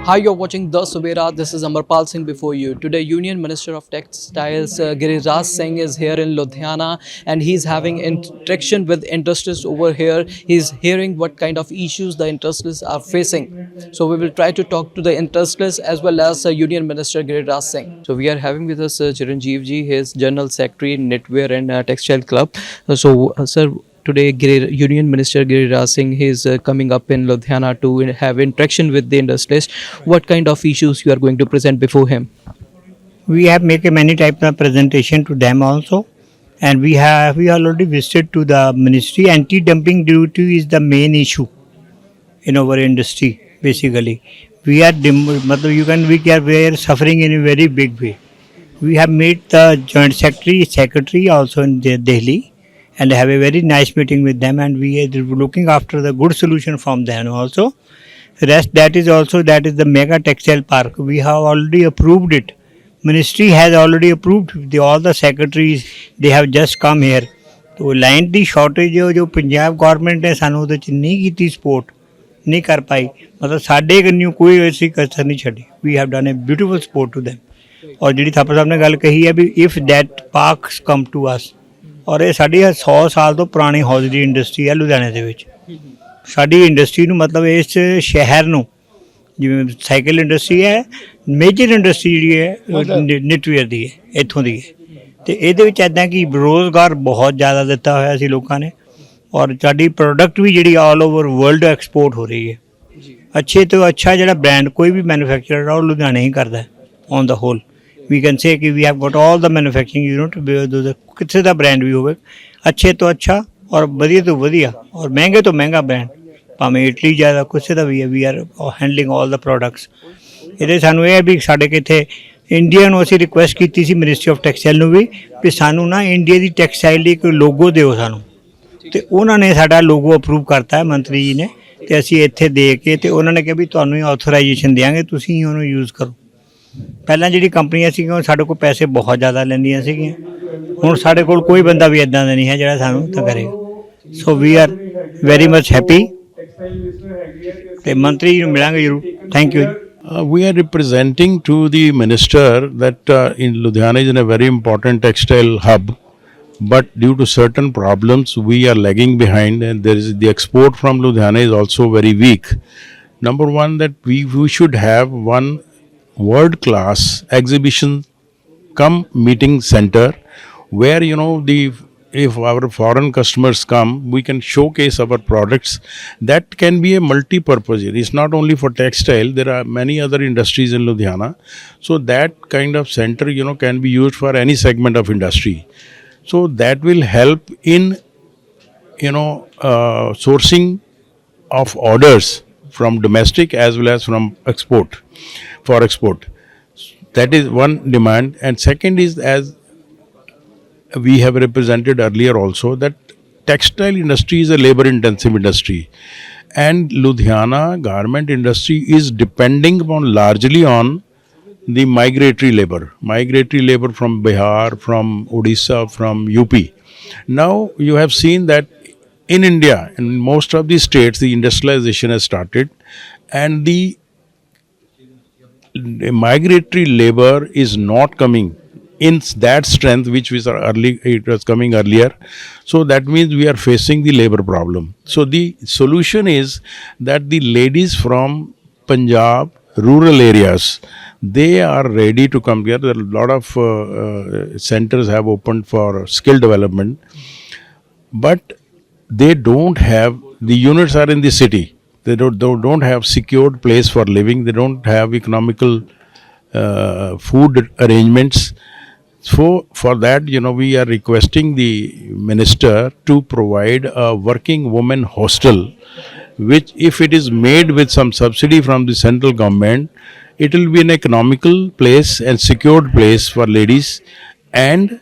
Hi, you're watching The Subera. This is Amarpal Singh before you. Today, Union Minister of Textiles Giriraj Singh is here in Ludhiana and he's having interaction with industrialists over here. He's hearing what kind of issues the industrialists are facing. So, we will try to talk to the industrialists as well as Union Minister Giriraj Singh. So, we are having with us Chiranjeev ji, his General Secretary, Knitwear and Textile Club. Sir, today Union Minister Giriraj Singh is coming up in Ludhiana to have interaction with the industrialists. What kind of issues you are going to present before him? We have make a many types of presentation to them also, and we already visited to the ministry. Anti-dumping duty is the main issue in our industry. Basically, we are we are suffering in a very big way. We have met the joint secretary also in Delhi, and have a very nice meeting with them, and we are looking after the good solution from them also. Rest that is the mega textile park. We have already approved it. Ministry has already approved. All the secretaries they have just come here. तो line की shortage जो Punjab government ने सानू ਉਹਦੇ ਚ नहीं ਕੀਤੀ support नहीं कर पाई मतलब ਸਾਡੇ ਕੰਨਿਓ ਕੋਈ ਐਸੀ ਕਸਰ ਨਹੀਂ ਛੱਡੀ we have done a beautiful support to them ਔਰ ਜਿਹੜੀ ਥਾਪਰ ਸਾਹਿਬ ਨੇ ਗੱਲ ਕਹੀ ਹੈ ਵੀ if that parks come to us ਔਰ ਇਹ ਸਾਡੀ 100 ਸਾਲ ਤੋਂ ਪੁਰਾਣੀ ਹੌਜ਼ਰੀ ਇੰਡਸਟਰੀ ਹੈ ਲੁਧਿਆਣੇ ਦੇ ਵਿੱਚ ਸਾਡੀ ਇੰਡਸਟਰੀ ਨੂੰ ਮਤਲਬ ਇਸ ਸ਼ਹਿਰ ਨੂੰ ਜਿਵੇਂ ਸਾਈਕਲ ਇੰਡਸਟਰੀ ਹੈ ਮੇਜਰ ਇੰਡਸਟਰੀ ਜਿਹੜੀ ਹੈ ਨਿਟਵੇਅਰ ਦੀ ਹੈ ਇੱਥੋਂ ਦੀ ਹੈ ਅਤੇ ਇਹਦੇ ਵਿੱਚ ਇੱਦਾਂ ਕਿ ਰੋਜ਼ਗਾਰ ਬਹੁਤ ਜ਼ਿਆਦਾ ਦਿੱਤਾ ਹੋਇਆ ਸੀ ਲੋਕਾਂ ਨੇ ਔਰ ਸਾਡੀ ਪ੍ਰੋਡਕਟ ਵੀ ਜਿਹੜੀ ਆਲ ਓਵਰ ਵਰਲਡ ਐਕਸਪੋਰਟ ਹੋ ਰਹੀ ਹੈ ਅੱਛੇ ਤੋਂ ਅੱਛਾ ਜਿਹੜਾ ਬ੍ਰਾਂਡ ਕੋਈ ਵੀ ਮੈਨੂਫੈਕਚਰਰ ਆ ਉਹ ਲੁਧਿਆਣੇ ਹੀ ਕਰਦਾ on the whole we can say ਕਿ we have got all the manufacturing unit ਕਿੱਥੇ ਦਾ ਬ੍ਰਾਂਡ ਵੀ ਹੋਵੇ ਅੱਛੇ ਤੋਂ ਅੱਛਾ ਔਰ ਵਧੀਆ ਤੋਂ ਵਧੀਆ ਔਰ ਮਹਿੰਗੇ ਤੋਂ ਮਹਿੰਗਾ ਬ੍ਰਾਂਡ ਭਾਵੇਂ ਇਟਲੀ ਜ਼ਿਆਦਾ ਕਿਸੇ ਦਾ ਵੀ ਹੈ we are handling all the products ਇਹਦੇ ਸਾਨੂੰ ਇਹ ਵੀ ਸਾਡੇ ਕਿੱਥੇ ਇੰਡੀਆ ਨੂੰ ਅਸੀਂ ਰਿਕੁਐਸਟ ਕੀਤੀ ਸੀ ਮਿਨਿਸਟਰੀ ਆਫ ਟੈਕਸਟਾਈਲ ਨੂੰ ਵੀ ਸਾਨੂੰ ਨਾ ਇੰਡੀਆ ਦੀ ਟੈਕਸਟਾਈਲ ਲਈ ਕੋਈ ਲੋਗੋ ਦਿਓ ਸਾਨੂੰ ਅਤੇ ਉਹਨਾਂ ਨੇ ਸਾਡਾ ਲੋਗੋ ਅਪਰੂਵ ਕਰਤਾ ਮੰਤਰੀ ਜੀ ਨੇ ਅਤੇ ਅਸੀਂ ਇੱਥੇ ਦੇ ਕੇ ਅਤੇ ਉਹਨਾਂ ਨੇ ਕਿਹਾ ਵੀ ਤੁਹਾਨੂੰ ਆਥੋਰਾਈਜੇਸ਼ਨ ਦਿਆਂਗੇ ਤੁਸੀਂ ਉਹਨੂੰ ਯੂਜ਼ ਕਰੋ ਪਹਿਲਾਂ ਜਿਹੜੀ ਕੰਪਨੀਆਂ ਸੀਗੀਆਂ ਉਹ ਸਾਡੇ ਕੋਲ ਪੈਸੇ ਬਹੁਤ ਜ਼ਿਆਦਾ ਲੈਂਦੀਆਂ ਸੀਗੀਆਂ ਹੁਣ ਸਾਡੇ ਕੋਲ ਕੋਈ ਬੰਦਾ ਵੀ ਇੱਦਾਂ ਦਾ ਨਹੀਂ ਹੈ ਜਿਹੜਾ ਸਾਨੂੰ ਤਾਂ ਕਰੇਗਾ so we are very much happy ਅਤੇ ਮੰਤਰੀ ਜੀ ਨੂੰ ਮਿਲਾਂਗੇ ਜ਼ਰੂਰ thank you We are representing to the minister that in Ludhiana is a very important textile hub, but due to certain problems we are lagging behind, and there is the export from Ludhiana is also very weak. Number one, that we should have one world class exhibition come meeting center where if our foreign customers come, we can showcase our products. That can be a multi-purpose. It's not only for textile. There are many other industries in Ludhiana. So that kind of center, can be used for any segment of industry. So that will help in, sourcing of orders from domestic as well as from export, for export. That is one demand. And second is, as we have represented earlier also, that textile industry is a labor intensive industry, and Ludhiana garment industry is depending upon largely on the migratory labor from Bihar, from Odisha, from UP. Now you have seen that in India, in most of the states, the industrialization has started, and the migratory labor is not coming in that strength which it was coming earlier. So that means we are facing the labor problem. So the solution is that the ladies from Punjab rural areas, they are ready to come here. There are a lot of centers have opened for skill development, but they don't have, the units are in the city, they don't have secured place for living, they don't have economical food arrangements. So for that, we are requesting the minister to provide a working woman hostel, which if it is made with some subsidy from the central government, it will be an economical place and secured place for ladies, and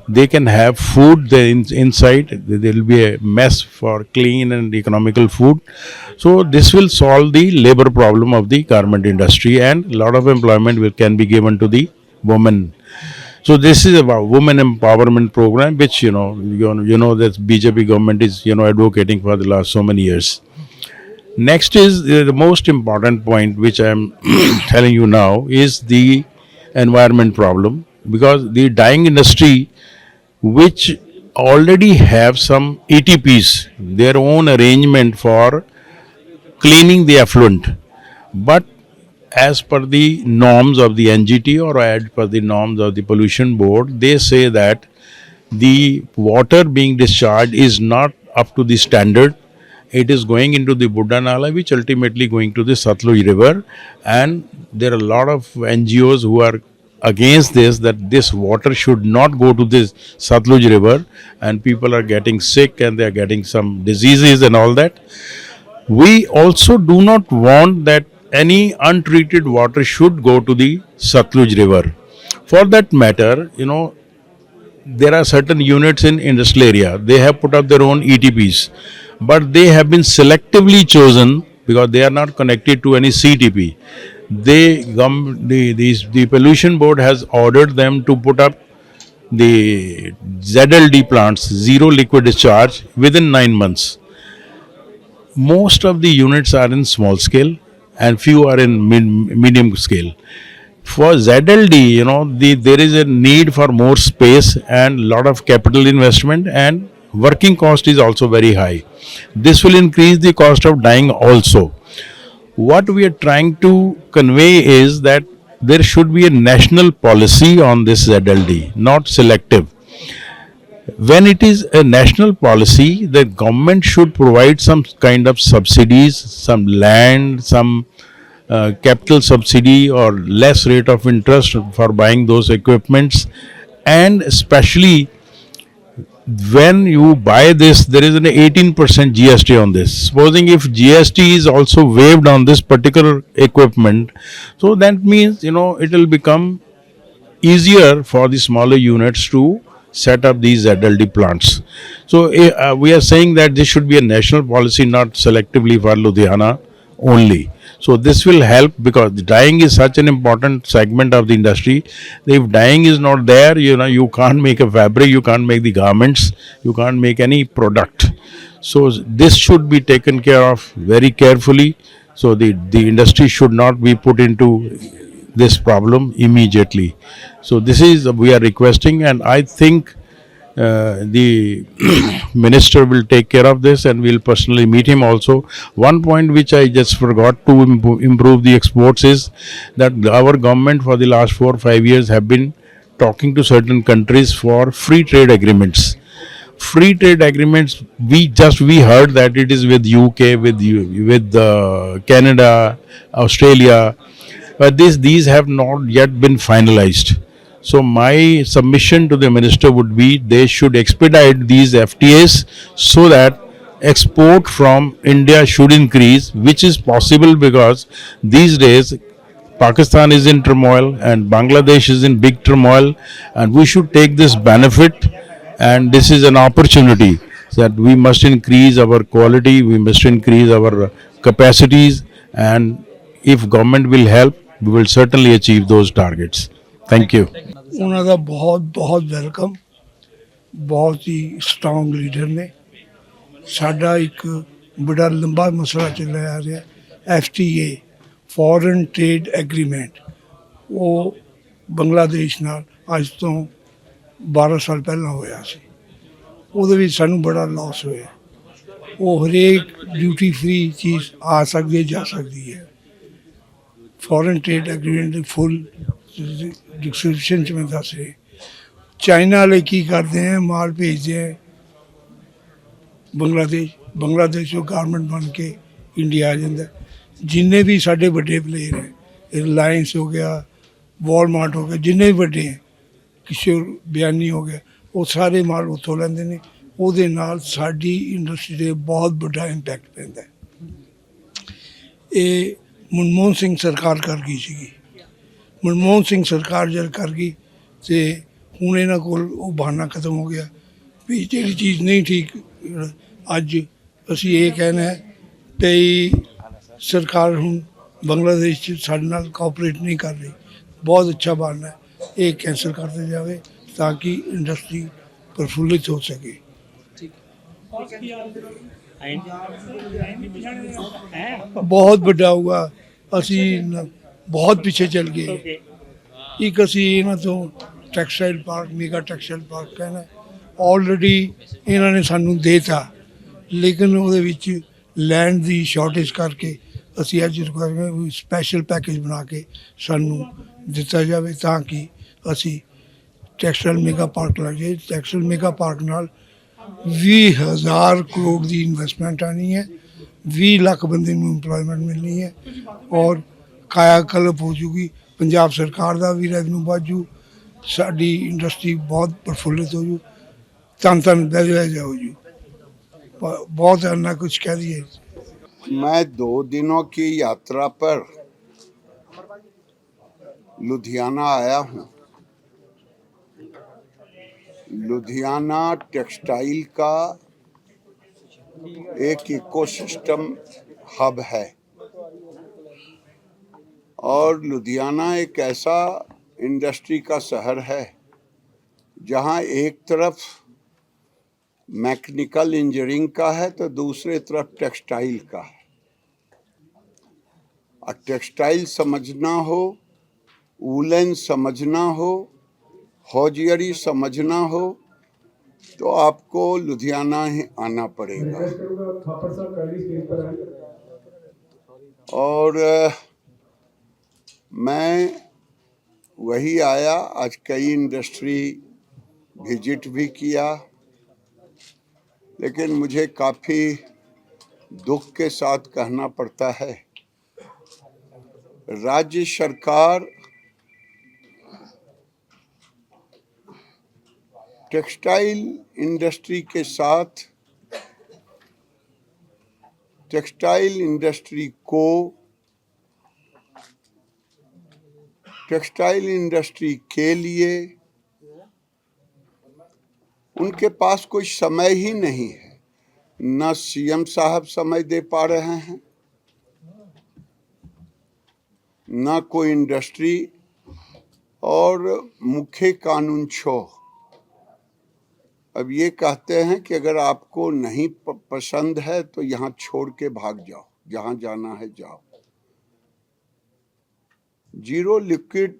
they can have food inside. There will be a mess for clean and economical food. So this will solve the labor problem of the garment industry, and a lot of employment can be given to the women. So this is about women empowerment program, which that BJP government is advocating for the last so many years. Next is the most important point, which I am telling you now, is the environment problem, because the dyeing industry, which already have some ETPs, their own arrangement for cleaning the effluent, but as per the norms of the NGT or as per the norms of the pollution board, they say that the water being discharged is not up to the standard. It is going into the Buddha Nala, which ultimately going to the Satluj River, and there are a lot of NGOs who are against this, that this water should not go to this Satluj River, and people are getting sick and they are getting some diseases and all that. We also do not want that any untreated water should go to the Satluj River. For that matter, there are certain units in industrial area. They have put up their own ETPs, but they have been selectively chosen because they are not connected to any CTP. The pollution board has ordered them to put up the ZLD plants, zero liquid discharge, within 9 months. Most of the units are in small scale and few are in medium scale. For ZLD, there is a need for more space and lot of capital investment, and working cost is also very high. This will increase the cost of dyeing also. What we are trying to convey is that there should be a national policy on this ZLD, not selective. When it is a national policy, the government should provide some kind of subsidies, some land, some capital subsidy or less rate of interest for buying those equipments. And especially when you buy this, there is an 18% GST on this. Supposing if GST is also waived on this particular equipment, so that means it will become easier for the smaller units to set up these ZLD plants. So we are saying that this should be a national policy, not selectively for Ludhiana only. So this will help, because the dyeing is such an important segment of the industry. If dyeing is not there, you can't make a fabric, you can't make the garments, you can't make any product. So this should be taken care of very carefully. So the industry should not be put into this problem immediately. So this is we are requesting, and I think the minister will take care of this, and we'll personally meet him also. One point which I just forgot to improve the exports is that our government for the last 4 or 5 years have been talking to certain countries for free trade agreements. Free trade agreements, we heard that it is with UK, with Canada, Australia, but these have not yet been finalized. So my submission to the minister would be they should expedite these FTAs so that export from India should increase, which is possible because these days Pakistan is in turmoil and Bangladesh is in big turmoil, and we should take this benefit, and this is an opportunity that we must increase our quality, we must increase our capacities, and if government will help, we will certainly achieve those targets. Thank you. ਉਹਨਾਂ ਦਾ ਬਹੁਤ ਬਹੁਤ welcome. ਬਹੁਤ ਹੀ strong leader ਨੇ। ਸਾਡਾ ਇੱਕ ਬੜਾ ਲੰਬਾ ਮਸਲਾ ਚੱਲਿਆ ਆ ਰਿਹਾ FTA ਫੋਰਨ ਟ੍ਰੇਡ ਐਗਰੀਮੈਂਟ, ਉਹ ਬੰਗਲਾਦੇਸ਼ ਨਾਲ ਅੱਜ ਤੋਂ 12 ਸਾਲ ਪਹਿਲਾਂ ਹੋਇਆ ਸੀ। ਉਹਦੇ ਵਿੱਚ ਸਾਨੂੰ ਬੜਾ ਲਾਸ ਹੋਇਆ। ਉਹ ਹਰੇਕ ਡਿਊਟੀ ਫ੍ਰੀ ਚੀਜ਼ ਆ ਸਕਦੀ ਹੈ, ਜਾ ਸਕਦੀ ਹੈ। ਫੋਰਨ ਟ੍ਰੇਡ ਐਗਰੀਮੈਂਟ ਦੀ ਫੁੱਲ डिस्क्रिप्शन च मैं दस रही। चाइना वाले की करते हैं, माल भेजते हैं बंगलादेश गारमेंट बन के इंडिया आ जाता है। जिन्ने भी साढ़े बड़े प्लेयर हैं, रिलायंस हो गया, वॉलमार्ट हो गया, जिन्ने भी बड़े हैं, किशोर बयानी हो गया, वो सारे माल उतों लेंदे ने। ਉਹਦੇ ਨਾਲ ਸਾਡੀ ਇੰਡਸਟਰੀ ਦੇ ਬਹੁਤ ਵੱਡਾ ਇੰਪੈਕਟ ਪੈਂਦਾ ਹੈ। ਇਹ ਮਨਮੋਹਨ ਸਿੰਘ ਸਰਕਾਰ ਕਰ ਗਈ ਸੀਗੀ। ਮਨਮੋਹਨ ਸਿੰਘ ਸਰਕਾਰ ਜਦ ਕਰ ਗਈ ਅਤੇ ਹੁਣ ਇਹਨਾਂ ਕੋਲ ਉਹ ਬਹਾਨਾ ਖਤਮ ਹੋ ਗਿਆ ਵੀ ਜਿਹੜੀ ਚੀਜ਼ ਨਹੀਂ ਠੀਕ। ਅੱਜ ਅਸੀਂ ਇਹ ਕਹਿਣਾ ਹੈ ਵੀ ਸਰਕਾਰ ਹੁਣ ਬੰਗਲਾਦੇਸ਼ 'ਚ ਸਾਡੇ ਨਾਲ ਕੋਆਪਰੇਟ ਨਹੀਂ ਕਰ ਰਹੀ। ਬਹੁਤ ਅੱਛਾ ਬਹਾਨਾ ਹੈ, ਇਹ ਕੈਂਸਲ ਕਰ ਦਿੱਤਾ ਜਾਵੇ ਤਾਂ ਕਿ ਇੰਡਸਟਰੀ ਪ੍ਰਫੁੱਲਿਤ ਹੋ ਸਕੇ। ਬਹੁਤ ਵੱਡਾ ਹੋਊਗਾ। ਅਸੀਂ ਬਹੁਤ ਪਿੱਛੇ ਚੱਲ ਗਏ। ਇੱਕ ਅਸੀਂ ਇਹਨਾਂ ਤੋਂ ਟੈਕਸਟਾਈਲ ਪਾਰਕ, ਮੇਗਾ ਟੈਕਸਟਾਈਲ ਪਾਰਕ ਕਹਿੰਦਾ, ਆਲਰੇਡੀ ਇਹਨਾਂ ਨੇ ਸਾਨੂੰ ਦੇਤਾ, ਲੇਕਿਨ ਉਹਦੇ ਵਿੱਚ ਲੈਂਡ ਦੀ ਸ਼ਾਰਟੇਜ ਕਰਕੇ ਅਸੀਂ ਅੱਜ ਸਪੈਸ਼ਲ ਪੈਕੇਜ ਬਣਾ ਕੇ ਸਾਨੂੰ ਦਿੱਤਾ ਜਾਵੇ ਤਾਂ ਕਿ ਅਸੀਂ ਟੈਕਸਟਾਈਲ ਮੇਗਾ ਪਾਰਕ ਲੱਗ ਜਾਏ। ਟੈਕਸਟਾਈਲ ਮੇਗਾ ਪਾਰਕ ਨਾਲ 20,000 ਕਰੋੜ ਦੀ ਇਨਵੈਸਟਮੈਂਟ ਆਣੀ ਹੈ, 20 ਲੱਖ ਬੰਦੇ ਨੂੰ ਇੰਪਲੋਇਮੈਂਟ ਮਿਲਣੀ ਹੈ ਔਰ ਕਾਇਆ ਕਲਪ ਹੋ ਜੂਗੀ। ਪੰਜਾਬ ਸਰਕਾਰ ਦਾ ਵੀ ਰੈਵਨਿਊ ਵਾਜੂ, ਸਾਡੀ ਇੰਡਸਟਰੀ ਬਹੁਤ ਪ੍ਰਫੁੱਲਿਤ ਹੋ ਜੂ, ਧੰਨ ਬਹਿ ਜਾ ਹੋ ਜੂ। बहुत अन्ना कुछ कह दिए। मैं 2 दिनों की यात्रा पर लुधियाना आया हूँ। लुधियाना टेक्सटाइल का एक इकोसिस्टम हब है और लुधियाना एक ऐसा इंडस्ट्री का शहर है जहाँ एक तरफ मैकेनिकल इंजीनियरिंग का है तो दूसरे तरफ टेक्सटाइल का है। और टेक्सटाइल समझना हो, वूलन समझना हो, हौजियरी समझना हो तो आपको लुधियाना ही आना पड़ेगा। और मैं वही आया, आज कई इंडस्ट्री विजिट भी किया, लेकिन मुझे काफ़ी दुख के साथ कहना पड़ता है राज्य सरकार टेक्सटाइल इंडस्ट्री के साथ टेक्सटाइल इंडस्ट्री को टेक्सटाइल इंडस्ट्री के लिए उनके पास कोई समय ही नहीं है। न सीएम साहब समय दे पा रहे हैं, न कोई इंडस्ट्री, और मुख्य कानून छो अब ये कहते हैं कि अगर आपको नहीं पसंद है तो यहाँ छोड़ के भाग जाओ, जहाँ जाना है जाओ। जीरो लिक्विड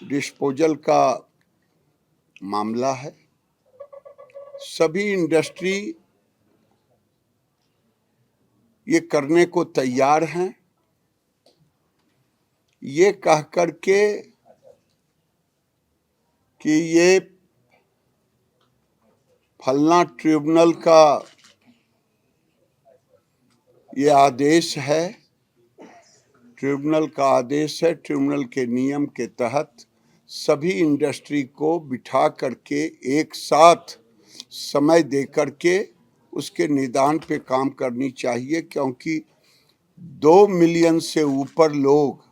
डिस्पोजल का मामला है। सभी इंडस्ट्री ये करने को तैयार हैं, ये कह कर के कि ये फलना ट्रिब्यूनल का ये आदेश है, ट्रिब्यूनल का आदेश है। ट्रिब्यूनल के नियम के तहत सभी इंडस्ट्री को बिठा करके एक साथ समय दे करके उसके निदान पे काम करनी चाहिए, क्योंकि 2 मिलियन से ऊपर लोग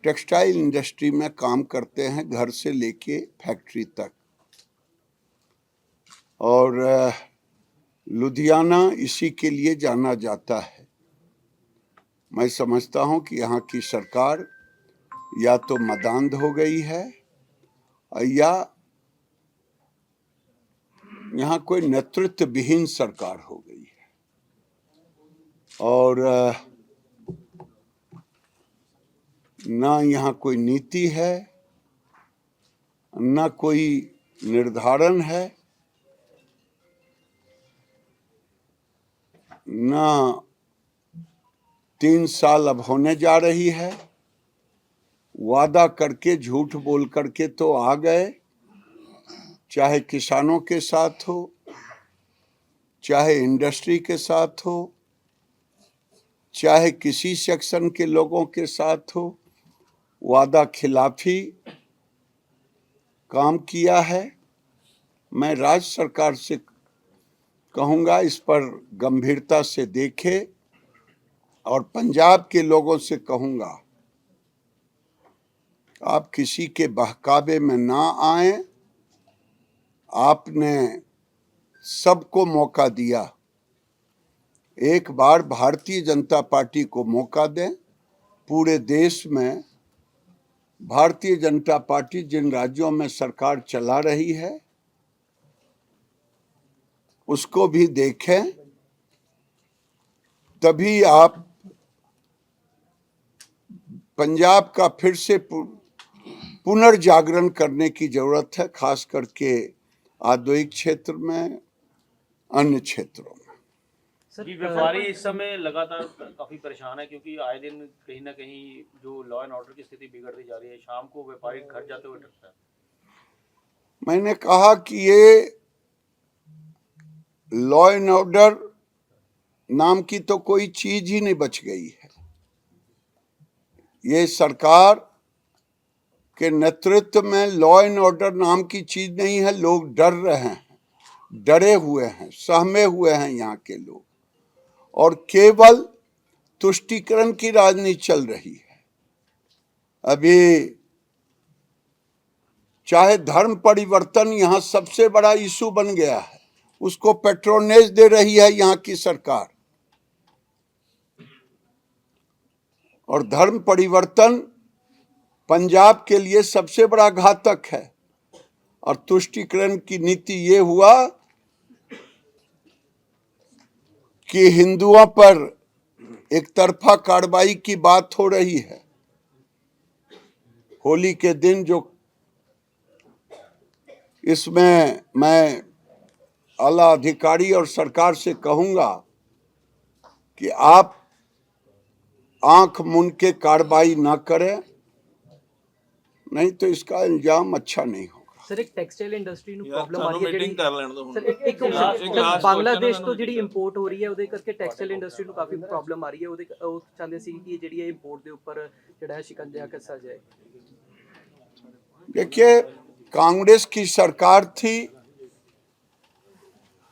टेक्सटाइल इंडस्ट्री में काम करते हैं, घर से लेके फैक्ट्री तक। और लुधियाना इसी के लिए जाना जाता है। मैं समझता हूं कि यहाँ की सरकार या तो मदांध हो गई है या यहाँ कोई नेतृत्व विहीन सरकार हो गई है। और ना यहाँ कोई नीति है, ना कोई निर्धारण है, ना 3 साल अब होने जा रही है, वादा करके झूठ बोल करके तो आ गए, चाहे किसानों के साथ हो, चाहे इंडस्ट्री के साथ हो, चाहे किसी सेक्शन के लोगों के साथ हो, वादा खिलाफी काम किया है। मैं राज्य सरकार से कहूँगा इस पर गंभीरता से देखे, और पंजाब के लोगों से कहूँगा आप किसी के बहकावे में ना आए। आपने सबको मौका दिया, एक बार भारतीय जनता पार्टी को मौका दें। पूरे देश में भारतीय जनता पार्टी जिन राज्यों में सरकार चला रही है उसको भी देखें तभी आप पंजाब का फिर से पुनर्जागरण करने की जरूरत है, खास करके औद्योगिक क्षेत्र में, अन्य क्षेत्रों में। जी, व्यापारी इस समय लगातार काफी परेशान है क्योंकि आए दिन कहीं ना कहीं जो लॉ एंड ऑर्डर की स्थिति बिगड़ती जा रही है, शाम को व्यापारी घर जाते हुए डरता है। मैंने कहा कि ये लॉ एंड ऑर्डर नाम की तो कोई चीज ही नहीं बच गई है। ये सरकार के नेतृत्व में लॉ एंड ऑर्डर नाम की चीज नहीं है। लोग डर रहे हैं, डरे हुए हैं, सहमे हुए हैं यहाँ के लोग, और केवल तुष्टीकरण की राजनीति चल रही है। अभी चाहे धर्म परिवर्तन यहाँ सबसे बड़ा इशू बन गया है, उसको पेट्रोनेज दे रही है यहाँ की सरकार, और धर्म परिवर्तन पंजाब के लिए सबसे बड़ा घातक है। और तुष्टीकरण की नीति ये हुआ कि हिंदुओं पर एक तरफा कार्रवाई की बात हो रही है। होली के दिन जो, इसमें मैं आला अधिकारी और सरकार से कहूंगा कि आप आंख मूंद के कार्रवाई ना करें, नहीं तो इसका इल्जाम अच्छा नहीं होगा। ਸਰ ਇੱਕ ਟੈਕਸਟਾਈਲ ਇੰਡਸਟਰੀ ਨੂੰ ਯਾਰ ਪ੍ਰੋਬਲਮ ਆ ਸਾਨੂੰ ਰਹੀ ਹੈ ਮੀਟਿੰਗ ਕਰ ਲੈਣ ਦਿਓ ਹੁਣ। ਸਰ ਇੱਕ ਬਾਂਗਲਾਦੇਸ਼ ਤੋਂ ਜਿਹੜੀ ਇੰਪੋਰਟ ਹੋ ਰਹੀ ਹੈ ਉਹਦੇ ਕਰਕੇ ਟੈਕਸਟਾਈਲ ਇੰਡਸਟਰੀ ਨੂੰ ਕਾਫੀ ਪ੍ਰੋਬਲਮ ਆ ਰਹੀ ਹੈ। ਉਹਦੇ ਉਹ ਚਾਹੁੰਦੇ ਸੀ ਕਿ ਜਿਹੜੀ ਇਹ ਇੰਪੋर्ट ਦੇ ਉੱਪਰ ਜਿਹੜਾ ਹੈ शिकंजा कसा जाए। देखिए, कांग्रेस की सरकार थी,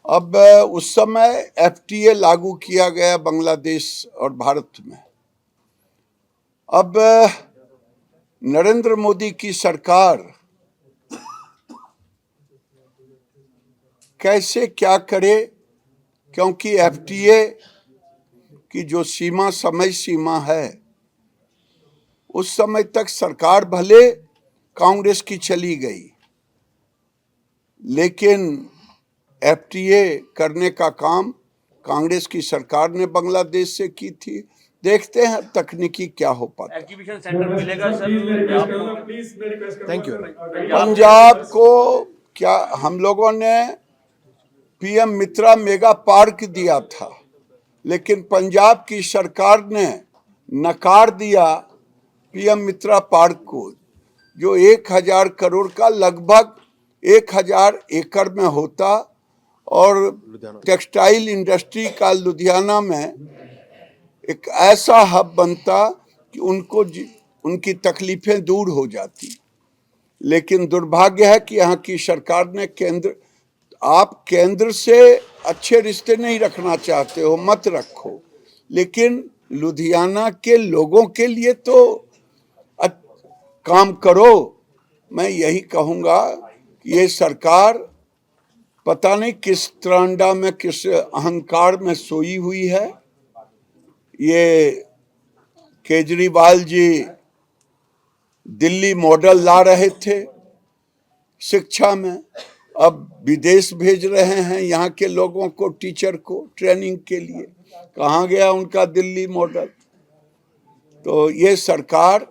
अब उस समय एफटीए लागू किया गया बांग्लादेश और भारत में। अब नरेंद्र मोदी की सरकार कैसे क्या करे, क्योंकि एफटीए की जो सीमा, समय सीमा है, उस समय तक सरकार भले कांग्रेस की चली गई, लेकिन एफटीए करने का काम कांग्रेस की सरकार ने बांग्लादेश से की थी। देखते हैं तकनीकी क्या हो पाता है। एग्जीबिशन सेंटर मिलेगा सर? Thank you. पंजाब को क्या, हम लोगों ने पीएम मित्रा मेगा पार्क दिया था, लेकिन पंजाब की सरकार ने नकार दिया पीएम मित्रा पार्क को, जो 1000 करोड़ का लगभग 1000 एकड़ में होता, और टेक्सटाइल इंडस्ट्री का लुधियाना में एक ऐसा हब बनता कि उनको उनकी तकलीफें दूर हो जाती। लेकिन दुर्भाग्य है कि यहाँ की सरकार ने आप केंद्र से अच्छे रिश्ते नहीं रखना चाहते हो, मत रखो, लेकिन लुधियाना के लोगों के लिए तो काम करो। मैं यही कहूँगा कि ये सरकार पता नहीं किस त्रांडा में, किस अहंकार में सोई हुई है। ये केजरीवाल जी दिल्ली मॉडल ला रहे थे शिक्षा में, अब विदेश भेज रहे हैं यहाँ के लोगों को, टीचर को ट्रेनिंग के लिए। कहाँ गया उनका दिल्ली मॉडल? तो ये सरकार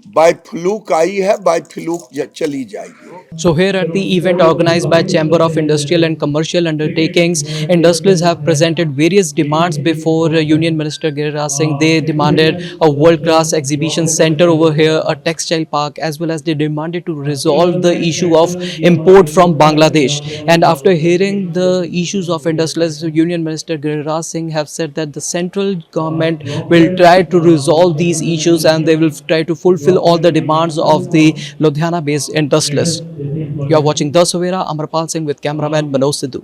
बाय फ्लूक आई है, बाय फ्लूक चली जाएगी। So here at the event organized by Chamber of Industrial and Commercial Undertakings, industrialists have presented various demands before Union Minister Giriraj Singh. They demanded a world-class exhibition center over here, a textile park, as well as they demanded to resolve the issue of import from Bangladesh. And after hearing the issues of industrialists, Union Minister Giriraj Singh have said that the central government will try to resolve these issues and they will try to fulfill all the demands of the Ludhiana-based industrialists. You are watching The Savera. Amarpal Singh with cameraman Manoj Sidhu.